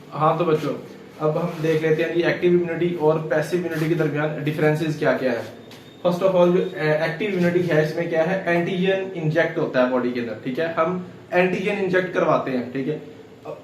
हाँ तो बच्चों, अब हम देख लेते हैं कि एक्टिव इम्यूनिटी और पैसिव इम्यूनिटी के दरमियान डिफरेंसेस क्या क्या है। फर्स्ट ऑफ ऑल, जो एक्टिव इम्यूनिटी है इसमें क्या है, एंटीजन इंजेक्ट होता है बॉडी के अंदर, ठीक है, हम एंटीजन इंजेक्ट करवाते हैं, ठीक है।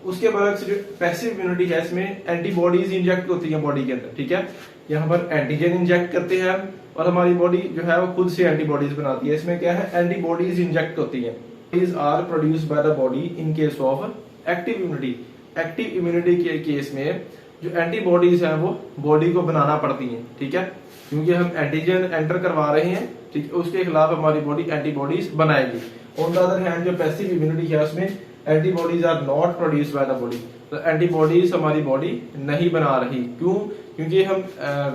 उसके बाद से जो पैसिव इम्यूनिटी है इसमें एंटीबॉडीज इंजेक्ट होती है बॉडी के अंदर, ठीक है। यहाँ पर एंटीजन इंजेक्ट करते हैं और हमारी बॉडी जो है वो खुद से एंटीबॉडीज बनाती है। इसमें क्या है, एंटीबॉडीज इंजेक्ट होती है। These are produced by the body in case of active immunity। Active immunity के केस में जो एंटीबॉडीज हैं वो बॉडी को बनाना पड़ती हैं, ठीक है, क्योंकि हम एंटीजन एंटर करवा रहे हैं, ठीक है, उसके खिलाफ हमारी बॉडी एंटीबॉडीज बनाएगी। ऑन द अदर हैंड, जो पैसिव इम्यूनिटी है उसमें antibodies are not produced by the body. तो एंटीबॉडीज हमारी बॉडी नहीं बना रही, क्यों? क्योंकि हम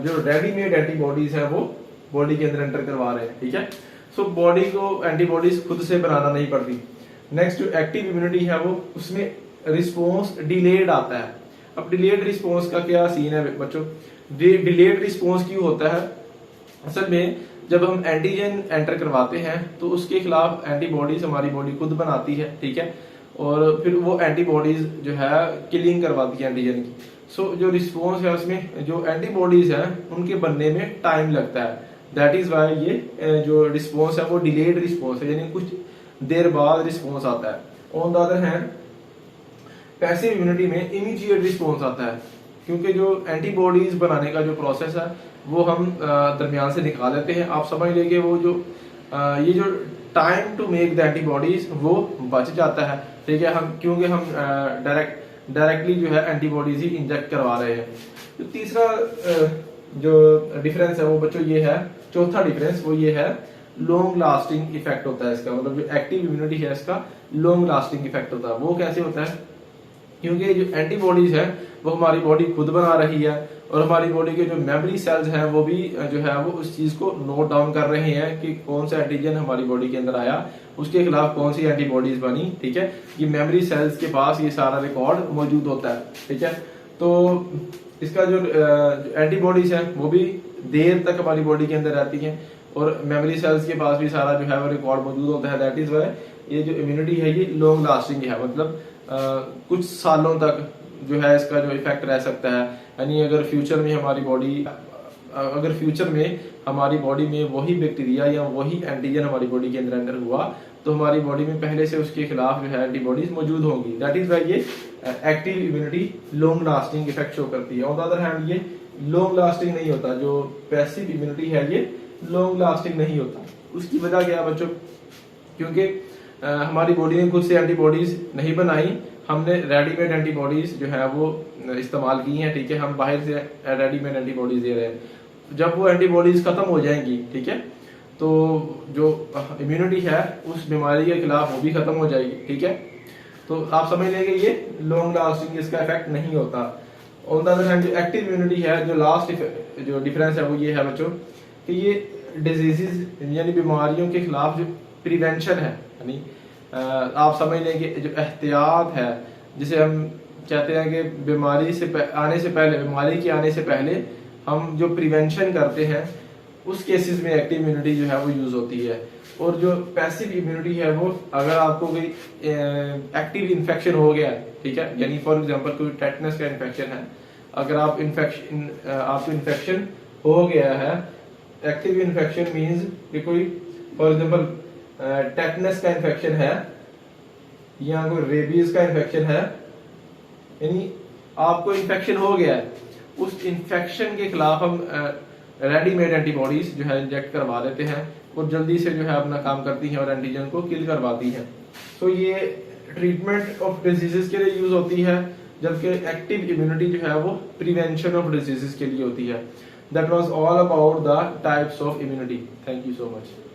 जो रेडीमेड एंटीबॉडीज है वो बॉडी के अंदर एंटर करवा रहे हैं, ठीक है। सो बॉडी को एंटीबॉडीज खुद से बनाना नहीं पड़ती। नेक्स्ट, जो एक्टिव इम्यूनिटी है वो उसमें रिस्पॉन्स डिलेड आता है। अब डिलेड रिस्पॉन्स का क्या सीन है बच्चों? डिलेड रिस्पॉन्स क्यों होता है? असल में जब हम एंटीजन एंटर करवाते हैं तो उसके खिलाफ एंटीबॉडीज हमारी बॉडी खुद बनाती है, ठीक है, और फिर वो एंटीबॉडीज जो है किलिंग करवाती है एंटीजन की। सो जो रिस्पॉन्स है उसमें जो एंटीबॉडीज है उनके बनने में टाइम लगता है। दैट इज वाई ये जो रिस्पॉन्स है वो डिलेड रिस्पॉन्स है, यानी कुछ देर बाद रिस्पॉन्स आता है। On the other hand, passive immunity में इमीडिएट रिस्पॉन्स आता है, क्योंकि जो एंटीबॉडीज बनाने का जो प्रोसेस है वो हम दरमियान से निकाल लेते हैं। आप समझ लीजिए वो जो ये जो time to make the antibodies वो बच जाता है, ठीक है, हम क्योंकि हम डायरेक्टली जो है एंटीबॉडीज ही इंजेक्ट करवा रहे हैं। तो तीसरा जो डिफरेंस है वो बच्चों ये है, चौथा डिफरेंस वो ये है, लॉन्ग लास्टिंग इफेक्ट होता है इसका। मतलब जो एक्टिव इम्यूनिटी है इसका लॉन्ग लास्टिंग इफेक्ट होता है। वो कैसे होता है? क्योंकि जो एंटीबॉडीज है वो हमारी बॉडी खुद बना रही है और हमारी बॉडी के जो मेमोरी सेल्स हैं वो भी जो है वो उस चीज को नोट डाउन कर रहे हैं कि कौन सा एंटीजन हमारी बॉडी के अंदर आया, उसके खिलाफ कौन सी एंटीबॉडीज बनी, ठीक है। ये मेमोरी सेल्स के पास ये सारा रिकॉर्ड मौजूद होता है, ठीक है। तो इसका जो एंटीबॉडीज है वो भी देर तक हमारी बॉडी के अंदर रहती हैं और मेमोरी सेल्स के पास भी सारा जो है वो रिकॉर्ड मौजूद होता है। दैट इज वाई ये जो इम्यूनिटी है ये लॉन्ग लास्टिंग है, मतलब कुछ सालों तक जो है इसका जो इफेक्ट रह सकता है। यानी अगर फ्यूचर में हमारी बॉडी में वही बैक्टीरिया या वही एंटीजन हमारी बॉडी के अंदर हुआ तो हमारी बॉडी में पहले से उसके खिलाफ जो है एंटीबॉडीज मौजूद होंगी। दैट इज वाई ये active immunity long lasting effect show करती है। ऑन द अदर हैंड ये लॉन्ग लास्टिंग नहीं होता, जो पैसिव इम्यूनिटी है ये लॉन्ग लास्टिंग नहीं होता। उसकी वजह क्या है बच्चों? क्योंकि हमारी बॉडी ने खुद से एंटीबॉडीज नहीं बनाई, हमने रेडीमेड एंटीबॉडीज जो है वो इस्तेमाल की हैं, ठीक है, हम बाहर से रेडीमेड एंटीबॉडीज दे रहे हैं। जब वो एंटीबॉडीज खत्म हो जाएंगी, ठीक है, तो जो इम्यूनिटी है उस बीमारी के खिलाफ वो भी खत्म हो जाएगी, ठीक है। तो आप समझ लेंगे ये लॉन्ग लास्टिंग इसका इफेक्ट नहीं होता। ऑन द अदर हैंड, जो एक्टिव इम्यूनिटी है, जो लास्ट जो डिफरेंस है वो ये है बच्चों कि ये डिजीजेस यानी बीमारियों के खिलाफ जो प्रिवेंशन है, यानी आप समझ लें कि जो एहतियात है, जिसे हम कहते हैं कि बीमारी के आने से पहले हम जो प्रिवेंशन करते हैं उस केसेस में एक्टिव इम्यूनिटी जो है वो यूज होती है। और जो पैसिव इम्यूनिटी है वो अगर आपको कोई एक्टिव इन्फेक्शन हो गया है, ठीक है, यानी फॉर एग्जांपल कोई टेटनस का इन्फेक्शन है, अगर आपको इन्फेक्शन हो गया है, एक्टिव इन्फेक्शन मींस कि कोई फॉर एग्जांपल टेटनस का इन्फेक्शन है या कोई रेबीज का इन्फेक्शन है, यानी आपको इन्फेक्शन हो गया है, उस इन्फेक्शन के खिलाफ हम रेडीमेड एंटीबॉडीज जो है इंजेक्ट करवा देते हैं और जल्दी से जो है अपना काम करती हैं और एंटीजन को किल करवाती हैं। तो ये ट्रीटमेंट ऑफ डिजीजेस के लिए यूज होती है, जबकि एक्टिव इम्यूनिटी जो है वो प्रिवेंशन ऑफ डिजीजेस के लिए होती है। That was all about the types of immunity. Thank you so much.